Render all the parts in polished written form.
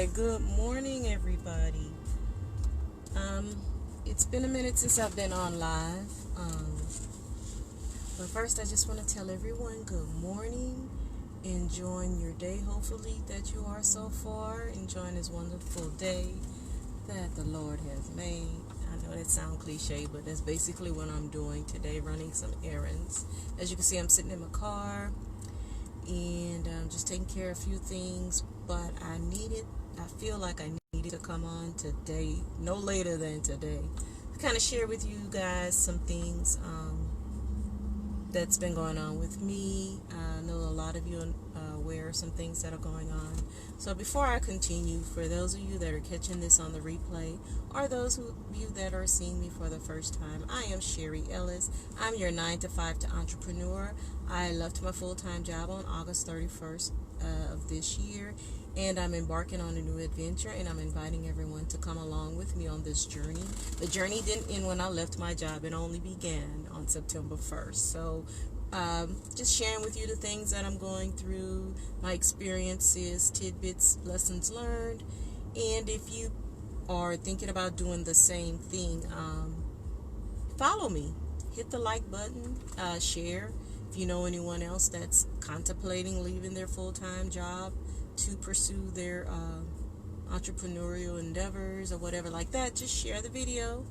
Alright, good morning everybody. It's been a minute since I've been on live. But first I just want to tell everyone good morning. Enjoying your day, hopefully that you are so far. Enjoying this wonderful day that the Lord has made. I know that sounds cliche, but that's basically what I'm doing today, running some errands. As you can see, I'm sitting in my car and just taking care of a few things, but I feel like I needed to come on today, no later than today, to kind of share with you guys some things that's been going on with me. I know a lot of you are aware of some things that are going on. So before I continue, for those of you that are catching this on the replay, or those of you that are seeing me for the first time, I am Sherry Ellis. I'm your 9 to 5 to entrepreneur. I left my full-time job on August 31st of this year, and I'm embarking on a new adventure, and I'm inviting everyone to come along with me on this journey. The journey didn't end when I left my job. It only began on September 1st. So just sharing with you the things that I'm going through, my experiences, tidbits, lessons learned. And if you are thinking about doing the same thing, follow me. Hit the like button, share. If you know anyone else that's contemplating leaving their full-time job to pursue their entrepreneurial endeavors or whatever like that, just share the video.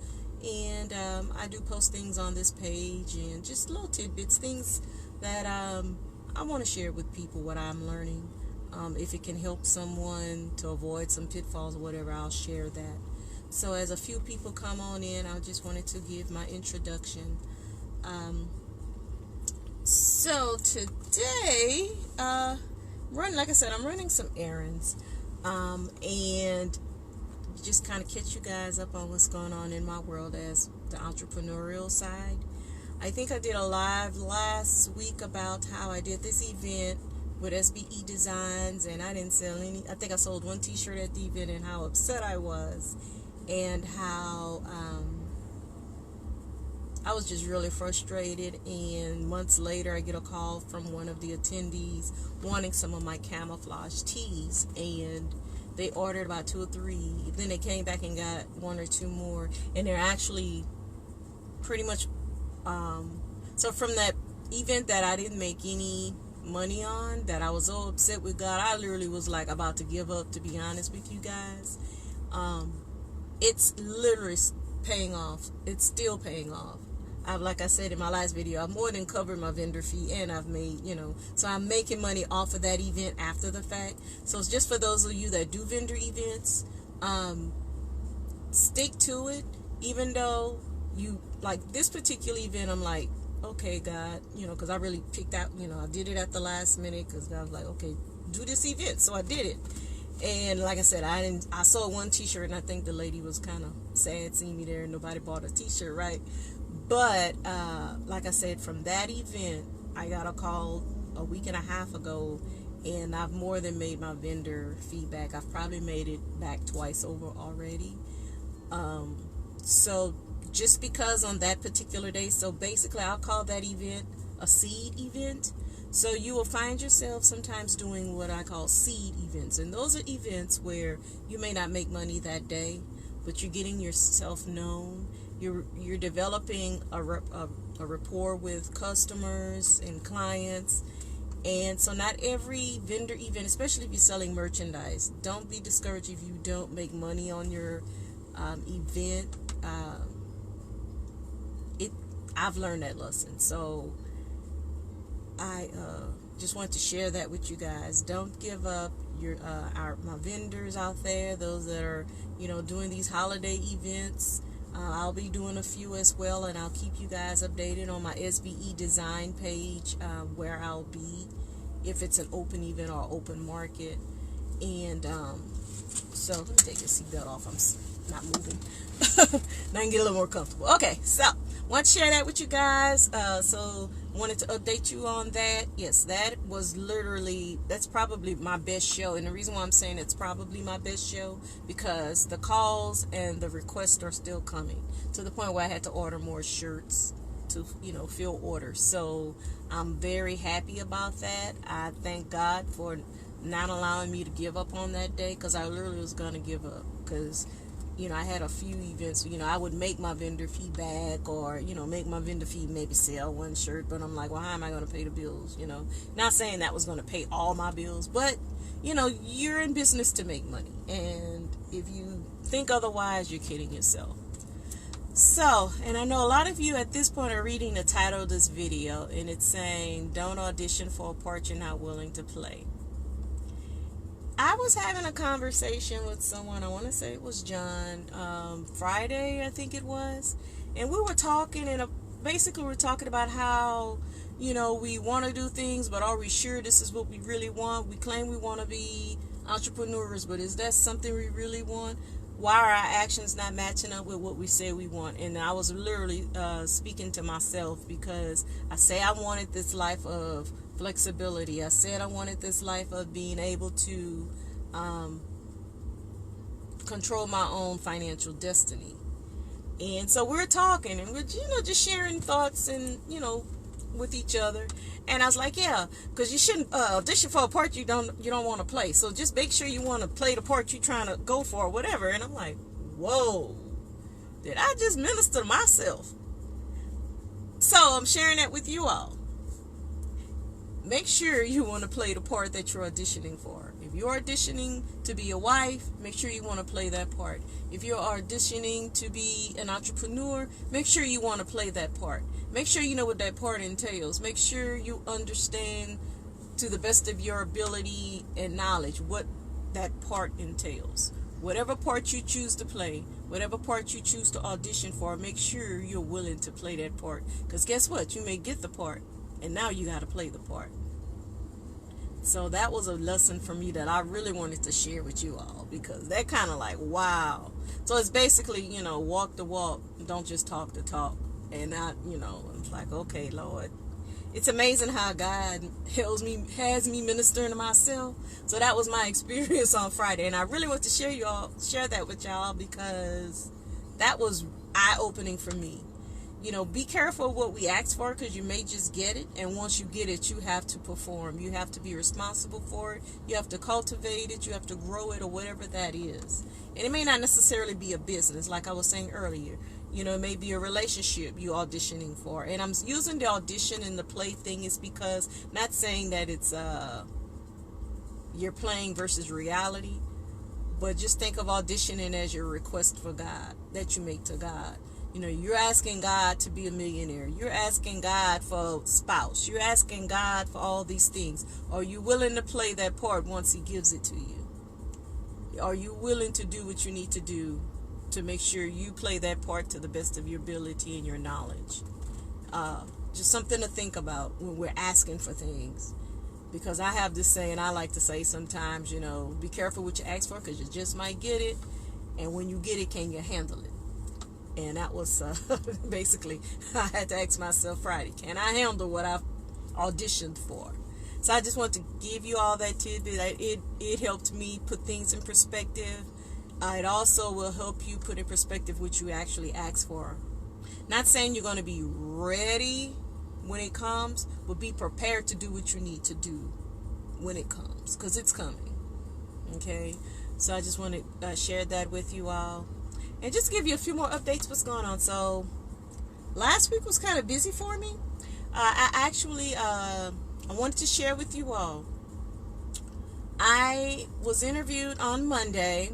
And I do post things on this page and just little tidbits, things that I want to share with people, what I'm learning. If it can help someone to avoid some pitfalls or whatever, I'll share that. So as a few people come on in, I just wanted to give my introduction. So today, like I said, I'm running some errands, and just kind of catch you guys up on what's going on in my world as the entrepreneurial side. I think I did a live last week about how I did this event with SBE Designs, and I didn't sell any. I think I sold one t-shirt at the event, and how upset I was, and how I was just really frustrated. And months later, I get a call from one of the attendees wanting some of my camouflage tees, and they ordered about 2 or 3. Then they came back and got 1 or 2 more, and they're actually pretty much so from that event that I didn't make any money on, that I was so upset with God, I literally was like about to give up, to be honest with you guys. It's literally paying off. It's still paying off. Like I said in my last video, I've more than covered my vendor fee, and I've made, so I'm making money off of that event after the fact. So it's just for those of you that do vendor events, stick to it. Even though you, like this particular event, I'm like, okay, God, because I really picked out, I did it at the last minute, because I was like, okay, do this event. So I did it. And like I said, I sold 1 t-shirt, and I think the lady was kind of sad seeing me there and nobody bought a t-shirt, right? But like I said, from that event, I got a call a week and a half ago, and I've more than made my vendor feedback. I've probably made it back twice over already. So just because on that particular day, so basically I'll call that event a seed event. So you will find yourself sometimes doing what I call seed events. And those are events where you may not make money that day, but you're getting yourself known. You're developing a rapport with customers and clients. And so not every vendor event, especially if you're selling merchandise, don't be discouraged if you don't make money on your event. I've learned that lesson. So I just want to share that with you guys. Don't give up. My vendors out there, those that are doing these holiday events, I'll be doing a few as well, and I'll keep you guys updated on my SBE design page, where I'll be if it's an open event or open market. And so let me take this seatbelt off. I'm not moving. Now I can get a little more comfortable. Okay, so want to share that with you guys. So wanted to update you on that. Yes, that's probably my best show. And the reason why I'm saying it's probably my best show, because the calls and the requests are still coming, to the point where I had to order more shirts to fill orders. So I'm very happy about that. I thank God for not allowing me to give up on that day, because I literally was going to give up, because I had a few events. I would make my vendor fee back, or make my vendor fee, maybe sell one shirt, but I'm like, well, how am I going to pay the bills? Not saying that was going to pay all my bills, but you're in business to make money, and if you think otherwise, you're kidding yourself. So, and I know a lot of you at this point are reading the title of this video, and it's saying, don't audition for a part you're not willing to play. I was having a conversation with someone, I want to say it was John, Friday, I think it was, and we were talking, and basically we're talking about how, we want to do things, but are we sure this is what we really want? We claim we want to be entrepreneurs, but is that something we really want? Why are our actions not matching up with what we say we want? And I was literally speaking to myself, because I say I wanted this life of flexibility. I said I wanted this life of being able to control my own financial destiny. And so we're talking, and we're just sharing thoughts and with each other. And I was like, yeah, because you shouldn't audition for a part you don't want to play. So just make sure you want to play the part you're trying to go for, or whatever. And I'm like, whoa, did I just minister to myself? So I'm sharing that with you all. Make sure you want to play the part that you're auditioning for. If you're auditioning to be a wife, make sure you want to play that part. If you're auditioning to be an entrepreneur, make sure you want to play that part. Make sure you know what that part entails. Make sure you understand to the best of your ability and knowledge what that part entails. Whatever part you choose to play, whatever part you choose to audition for, make sure you're willing to play that part. Because guess what? You may get the part, and now you got to play the part. So that was a lesson for me that I really wanted to share with you all, because that kind of like, wow. So it's basically, walk the walk, don't just talk the talk. And I, it's like, okay, Lord, it's amazing how God has me ministering to myself. So that was my experience on Friday, and I really want to share that with y'all, because that was eye-opening for me. Be careful of what we ask for, because you may just get it, and once you get it, you have to perform. You have to be responsible for it. You have to cultivate it. You have to grow it, or whatever that is. And it may not necessarily be a business, like I was saying earlier. It may be a relationship you're auditioning for. And I'm using the audition and the play thing is because, not saying that it's you're playing versus reality, but just think of auditioning as your request for God that you make to God. You're asking God to be a millionaire. You're asking God for a spouse. You're asking God for all these things. Are you willing to play that part once He gives it to you? Are you willing to do what you need to do to make sure you play that part to the best of your ability and your knowledge? Just something to think about when we're asking for things. Because I have this saying I like to say sometimes, be careful what you ask for, because you just might get it. And when you get it, can you handle it? And that was basically, I had to ask myself Friday, can I handle what I've auditioned for? So I just want to give you all that tidbit. It helped me put things in perspective. It also will help you put in perspective what you actually ask for. Not saying you're going to be ready when it comes, but be prepared to do what you need to do when it comes, because it's coming. Okay? So I just want to share that with you all. And just give you a few more updates what's going on. So last week was kind of busy for me. I wanted to share with you all. I was interviewed on Monday,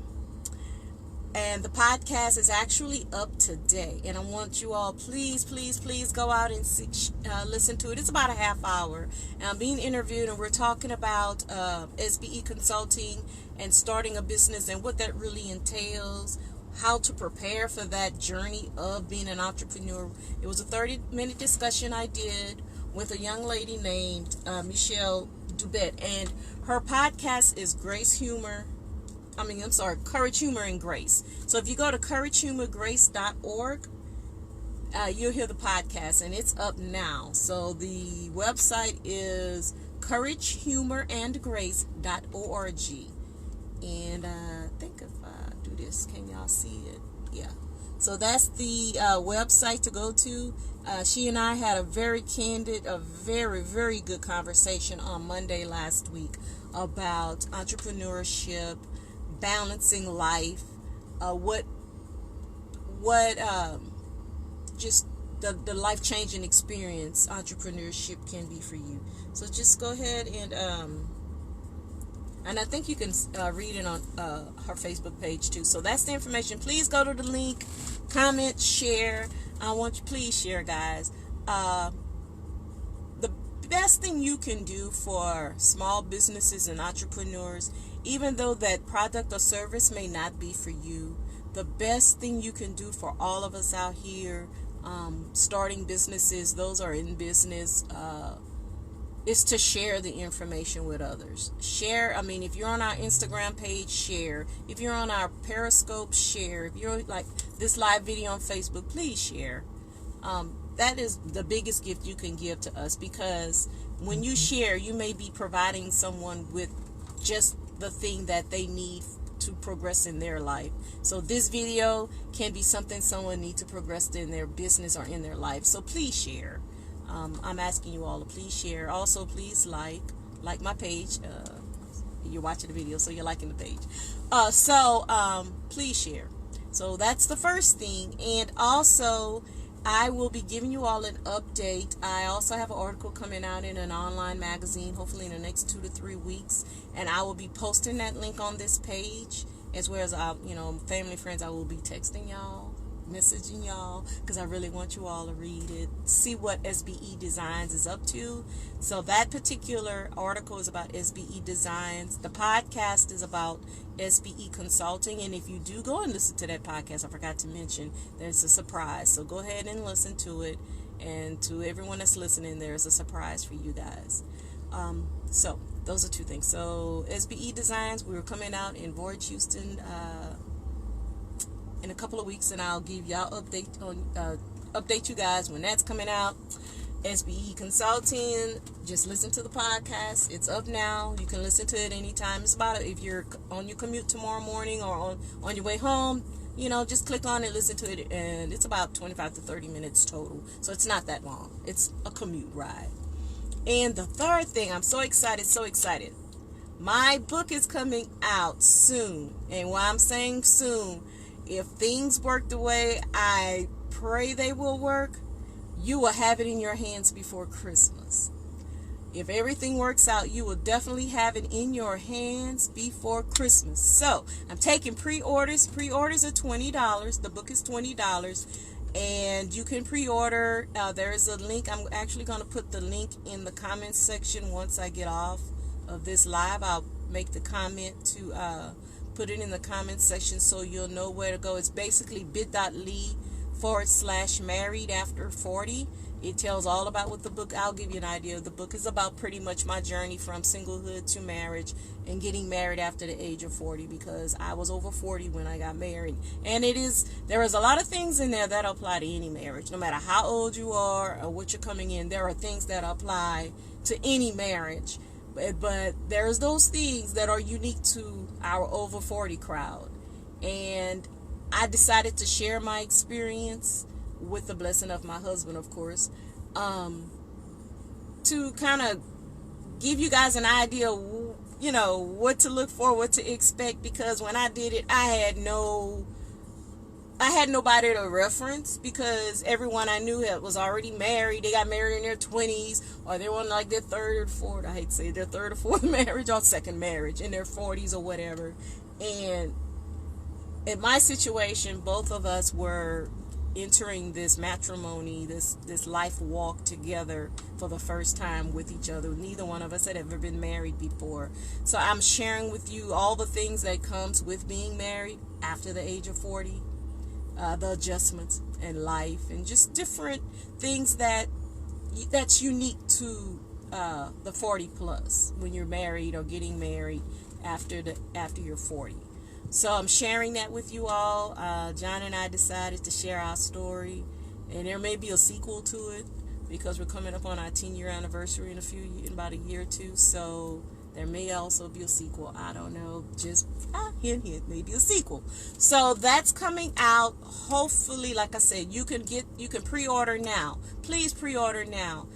and the podcast is actually up today. And I want you all, please go out and listen to it. It's about a half hour. And I'm being interviewed, and we're talking about SBE consulting and starting a business and what that really entails, how to prepare for that journey of being an entrepreneur. It was a 30-minute discussion I did with a young lady named Michelle Dubet, and her podcast is Courage, Humor, and Grace. So if you go to couragehumorgrace.org, you'll hear the podcast, and it's up now. So the website is couragehumorandgrace.org. And I think if I do this, can y'all see it? Yeah. So that's the website to go to. She and I had a very candid, a very, very good conversation on Monday last week about entrepreneurship, balancing life, what just the life-changing experience entrepreneurship can be for you. So just go ahead and I think you can read it on her Facebook page too. So that's the information. Please go to the link, comment, share. I want you, please share, guys. The best thing you can do for small businesses and entrepreneurs, even though that product or service may not be for you, the best thing you can do for all of us out here starting businesses, those are in business, is to share the information with others. Share, I mean, if you're on our Instagram page, share. If you're on our Periscope, share. If you're like this live video on Facebook, please share. That is the biggest gift you can give to us, because when you share, you may be providing someone with just the thing that they need to progress in their life. So this video can be something someone needs to progress in their business or in their life. So please share. I'm asking you all to please share. Also, please like my page. You're watching the video, so you're liking the page. Please share. So that's the first thing. And also, I will be giving you all an update. I also have an article coming out in an online magazine, hopefully in the next 2 to 3 weeks. And I will be posting that link on this page, as well as, family, friends, I will be texting y'all, messaging y'all, because I really want you all to read it, see what SBE Designs is up to. So that particular article is about SBE Designs. The podcast is about SBE Consulting, and if you do go and listen to that podcast, I forgot to mention, there's a surprise. So go ahead and listen to it, and to everyone that's listening, there's a surprise for you guys. So those are two things. So SBE Designs, we're coming out in Voyage, Houston, in a couple of weeks, and I'll give y'all update you guys when that's coming out. SBE Consulting, just listen to the podcast. It's up now. You can listen to it anytime. It's about, if you're on your commute tomorrow morning or on your way home, just click on it, listen to it, and it's about 25 to 30 minutes total. So it's not that long. It's a commute ride. And the third thing, I'm so excited. My book is coming out soon. And why I'm saying soon, if things work the way I pray they will work, you will have it in your hands before Christmas. If everything works out, you will definitely have it in your hands before Christmas. So I'm taking pre-orders. Pre-orders are $20. The book is $20. And you can pre-order. There is a link. I'm actually going to put the link in the comments section once I get off of this live. I'll make the comment to put it in the comments section so you'll know where to go. It's basically bit.ly/married after 40. It tells all about what the book, I'll give you an idea. The book is about pretty much my journey from singlehood to marriage and getting married after the age of 40, because I was over 40 when I got married. And there is a lot of things in there that apply to any marriage, no matter how old you are or what you're coming in. There are things that apply to any marriage, but there's those things that are unique to our over 40 crowd. And I decided to share my experience, with the blessing of my husband, of course, to kind of give you guys an idea, what to look for, what to expect, because when I did it, I had nobody to reference, because everyone I knew was already married. They got married in their 20s, or they were on like their third or fourth, I hate to say, their third or fourth marriage or second marriage in their 40s or whatever. And in my situation, both of us were entering this matrimony, this life walk together for the first time with each other. Neither one of us had ever been married before. So I'm sharing with you all the things that comes with being married after the age of 40, the adjustments in life, and just different things that's unique to the 40 plus when you're married or getting married after you're 40. So I'm sharing that with you all. John and I decided to share our story, and there may be a sequel to it, because we're coming up on our 10-year anniversary in about a year or two. So There may also be a sequel. I don't know. Just hint, maybe a sequel. So that's coming out. Hopefully, like I said, you can pre-order now. Please pre-order now.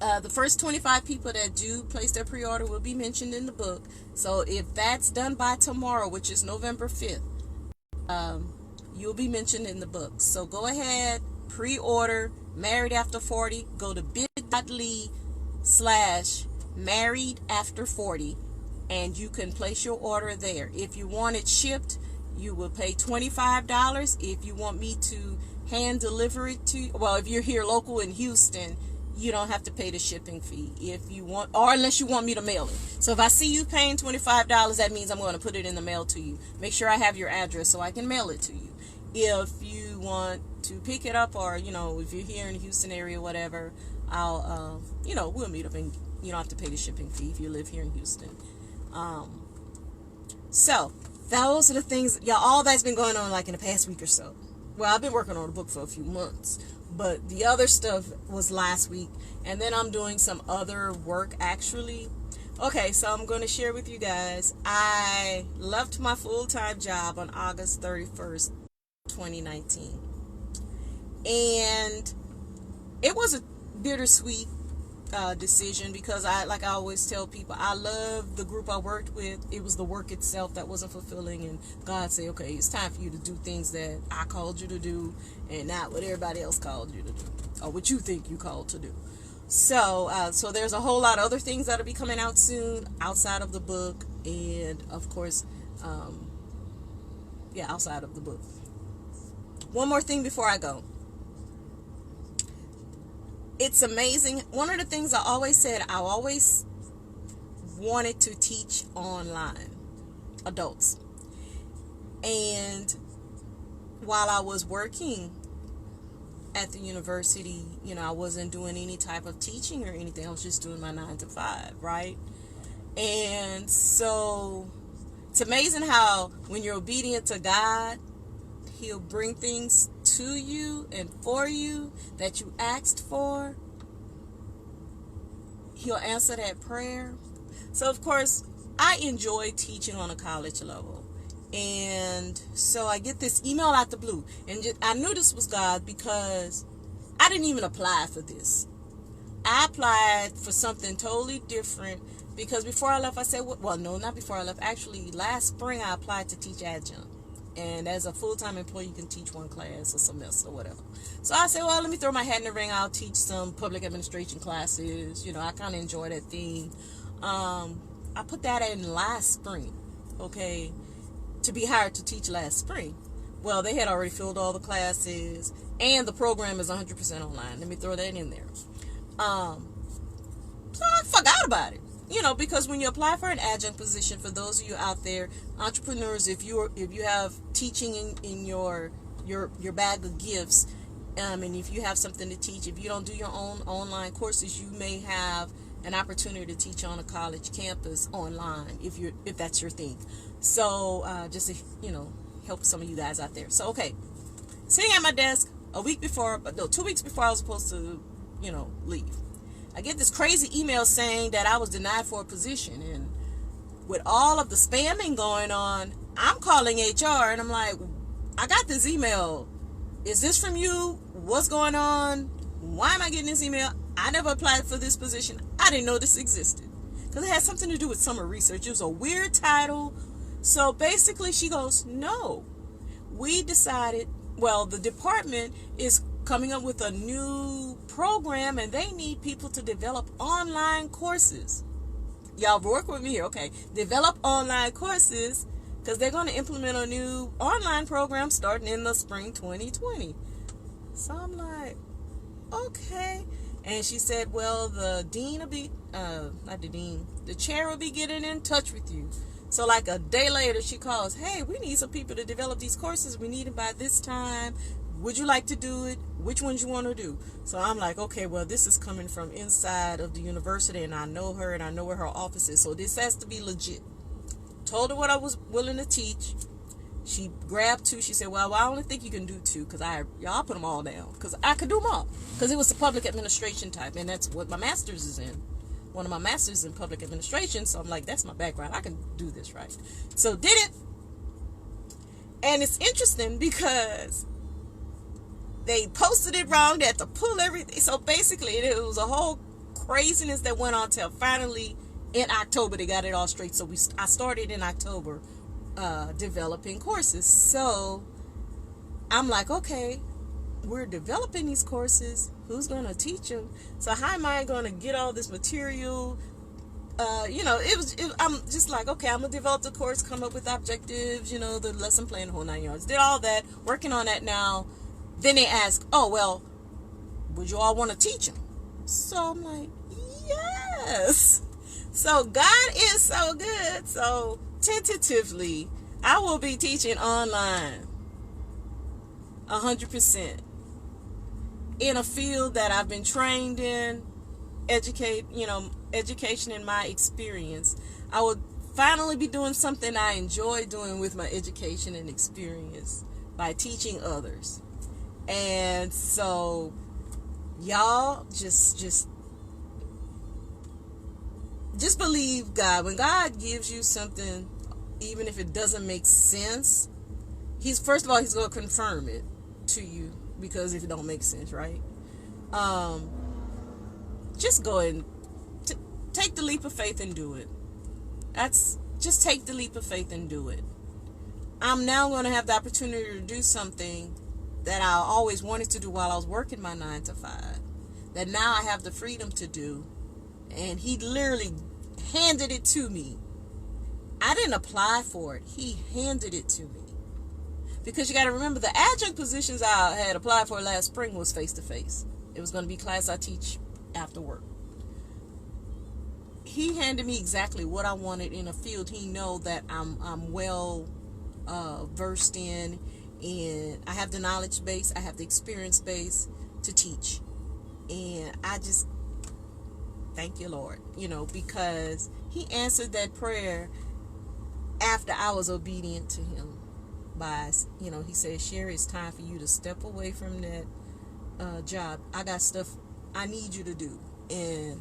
The first 25 people that do place their pre-order will be mentioned in the book. So if that's done by tomorrow, which is November 5th, you'll be mentioned in the book. So go ahead, pre-order Married After 40. Go to bit.ly/Married After 40, and you can place your order there. If you want it shipped, you will pay $25. If you want me to hand deliver it to you, well, if you're here local in Houston, you don't have to pay the shipping fee. If you want, or unless you want me to mail it. So if I see you paying $25, that means I'm going to put it in the mail to you. Make sure I have your address so I can mail it to you. If you want to pick it up, or, if you're here in the Houston area, whatever, I'll, we'll meet up, and you don't have to pay the shipping fee if you live here in Houston. So those are the things, y'all, all that's been going on like in the past week or so. Well, I've been working on the book for a few months, but the other stuff was last week, and then I'm doing some other work actually. Okay, so I'm going to share with you guys, I left my full-time job on August 31st, 2019, and it was a bittersweet decision, because I always tell people, I love the group I worked with. It was the work itself that wasn't fulfilling, and God said, okay, it's time for you to do things that I called you to do, and not what everybody else called you to do, or what you think you called to do. So there's a whole lot of other things that'll be coming out soon outside of the book, and of course, outside of the book. One more thing before I go. It's amazing. One of the things I always said, I always wanted to teach online, adults. And while I was working at the university, I wasn't doing any type of teaching or anything. I was just doing my 9 to 5, right? And so it's amazing how when you're obedient to God, He'll bring things to you and for you that you asked for. He'll answer that prayer. So, of course, I enjoy teaching on a college level. And so I get this email out the blue. And I knew this was God, because I didn't even apply for this. I applied for something totally different, because before I left, I said, well, no, not before I left. Actually, last spring, I applied to teach adjunct. And as a full-time employee, you can teach one class a semester or whatever. So I said, well, let me throw my hat in the ring. I'll teach some public administration classes. I kind of enjoy that thing. I put that in last spring, okay, to be hired to teach last spring. Well, they had already filled all the classes, and the program is 100% online. Let me throw that in there. So I forgot about it. Because when you apply for an adjunct position, for those of you out there, entrepreneurs, if you have teaching in your bag of gifts, and if you have something to teach, if you don't do your own online courses, you may have an opportunity to teach on a college campus online, if that's your thing. So just to help some of you guys out there. So okay, sitting at my desk 2 weeks before I was supposed to leave, I get this crazy email saying that I was denied for a position. And with all of the spamming going on, I'm calling HR, and I'm like, I got this email. Is this from you? What's going on? Why am I getting this email? I never applied for this position. I didn't know this existed, because it had something to do with summer research. It was a weird title. So basically she goes, no, we decided, well, the department is coming up with a new program, and they need people to develop online courses. Y'all work with me here, okay? Develop online courses, because they're going to implement a new online program starting in the spring 2020. So I'm like, okay. And she said, well, the dean will be, the chair will be getting in touch with you. So like a day later, she calls, hey, we need some people to develop these courses. We need them by this time. Would you like to do it? Which ones you want to do? So I'm like, okay, well, this is coming from inside of the university, and I know her, and I know where her office is. So this has to be legit. Told her what I was willing to teach. She grabbed 2. She said, well, I only think you can do 2, because y'all put them all down, because I could do them all, because it was the public administration type, and that's what my master's is in. one of my masters in public administration. So I'm like, that's my background. I can do this, right? So did it. And it's interesting because they posted it wrong. They had to pull everything. So basically, it was a whole craziness that went on till finally in October they got it all straight. So I started in October developing courses. So I'm like, okay, we're developing these courses. Who's going to teach them? So how am I going to get all this material? I'm just like, okay, I'm going to develop the course, come up with objectives, the lesson plan, the whole 9 yards. Did all that, working on that now. Then they ask, oh, well, would you all want to teach them? So I'm like, yes. So God is so good. So tentatively, I will be teaching online 100% in a field that I've been trained in, education in my experience. I will finally be doing something I enjoy doing with my education and experience by teaching others. And so y'all just believe God. When God gives you something, even if it doesn't make sense, he's going to confirm it to you, because if it don't make sense, right? Just go and take the leap of faith and do it. Just take the leap of faith and do it. I'm now going to have the opportunity to do something that I always wanted to do while I was working my 9 to 5, that now I have the freedom to do. And he literally handed it to me. I didn't apply for it. He handed it to me. Because you got to remember, the adjunct positions I had applied for last spring was face-to-face. It was going to be class I teach after work. He handed me exactly what I wanted in a field he know that I'm well versed in, and I have the knowledge base, I have the experience base to teach. And I just thank you, Lord, because he answered that prayer after I was obedient to him. By, he said, Sherry, it's time for you to step away from that job. I got stuff I need you to do. And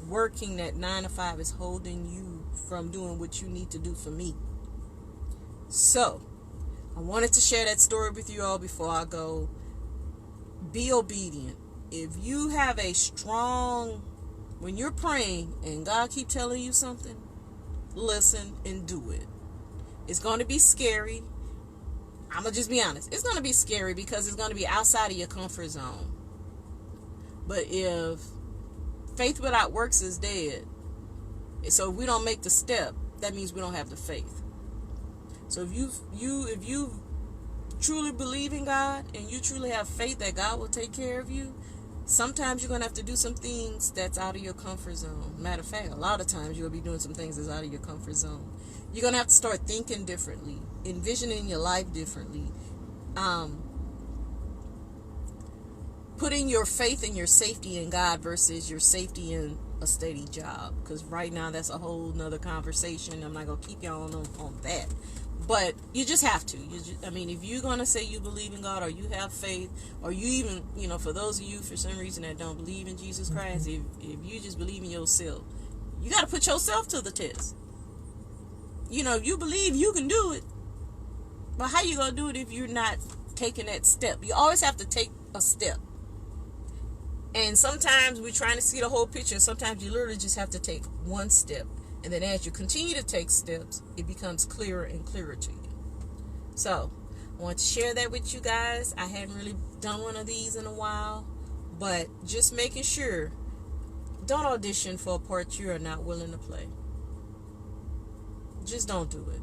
working that 9 to 5 is holding you from doing what you need to do for me. So, I wanted to share that story with you all before I go. Be obedient. If you have when you're praying and God keep telling you something, listen and do it. It's going to be scary. I'm going to just be honest. It's going to be scary because it's going to be outside of your comfort zone. But if faith without works is dead, so if we don't make the step, that means we don't have the faith. So if you truly believe in God and you truly have faith that God will take care of you, sometimes you're going to have to do some things that's out of your comfort zone. Matter of fact, a lot of times you'll be doing some things that's out of your comfort zone. You're going to have to start thinking differently, envisioning your life differently, putting your faith and your safety in God versus your safety in a steady job. Because right now that's a whole nother conversation. I'm not going to keep y'all on that. But you just have to. If you're going to say you believe in God or you have faith, or you even, for those of you for some reason that don't believe in Jesus Christ, if you just believe in yourself, you got to put yourself to the test. You believe you can do it. But how you going to do it if you're not taking that step? You always have to take a step. And sometimes we're trying to see the whole picture. And sometimes you literally just have to take one step. And then as you continue to take steps, it becomes clearer and clearer to you. So, I want to share that with you guys. I hadn't really done one of these in a while. But just making sure, don't audition for a part you are not willing to play. Just don't do it.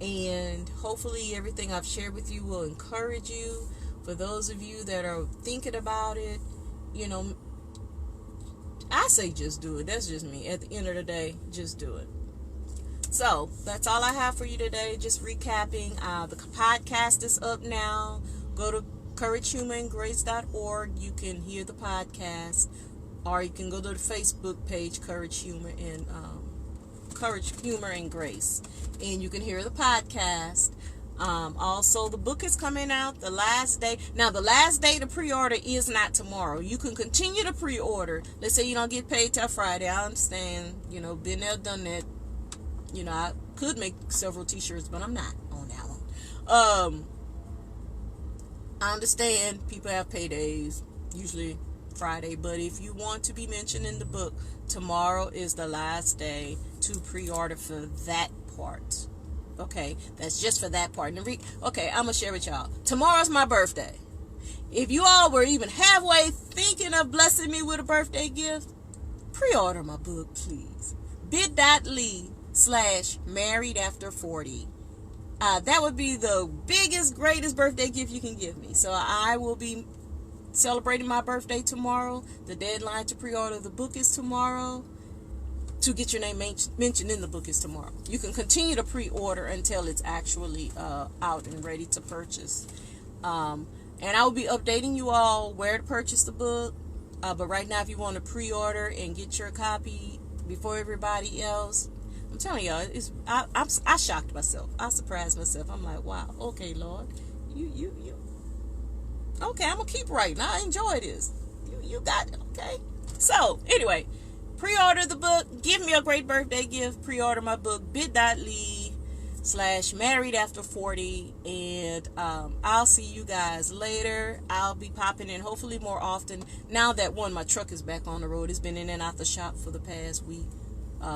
And hopefully everything I've shared with you will encourage you. For those of you that are thinking about it, I say just do it. That's just me. At the end of the day, just do it. So, that's all I have for you today. Just recapping. The podcast is up now. Go to couragehumorandgrace.org. You can hear the podcast. Or you can go to the Facebook page, Courage Humor and Grace. And you can hear the podcast. Also, the book is coming out the last day. Now, the last day to pre-order is not tomorrow. You can continue to pre-order. Let's say you don't get paid till Friday. I understand, been there, done that. I could make several t-shirts, but I'm not on that one. I understand people have paydays, usually Friday, but if you want to be mentioned in the book, tomorrow is the last day to pre-order for that part. Okay, that's just for that part. Okay, I'm gonna share with y'all. Tomorrow's my birthday. If you all were even halfway thinking of blessing me with a birthday gift, pre-order my book, please. bit.ly/married after 40. That would be the biggest, greatest birthday gift you can give me. So I will be celebrating my birthday tomorrow. The deadline to pre-order the book is tomorrow. To get your name mentioned in the book is tomorrow. You can continue to pre-order until it's actually out and ready to purchase. And I will be updating you all where to purchase the book. But right now, if you want to pre-order and get your copy before everybody else, I'm telling y'all, I shocked myself. I surprised myself. I'm like, wow, okay, Lord, you. Okay, I'm gonna keep writing. I enjoy this. You got it. Okay. So anyway, pre-order the book. Give me a great birthday gift. Pre-order my book. bit.ly/married after 40. And I'll see you guys later. I'll be popping in hopefully more often now that my truck is back on the road. It's been in and out the shop for the past week.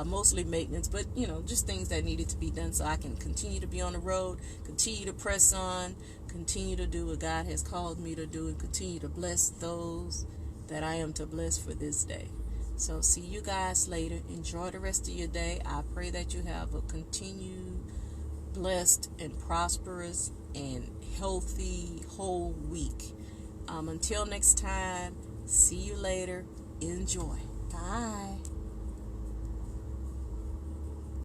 Mostly maintenance, but just things that needed to be done so I can continue to be on the road, continue to press on, continue to do what God has called me to do, and continue to bless those that I am to bless for this day. So see you guys later. Enjoy the rest of your day. I pray that you have a continued blessed and prosperous and healthy whole week. Until next time, see you later. Enjoy. Bye.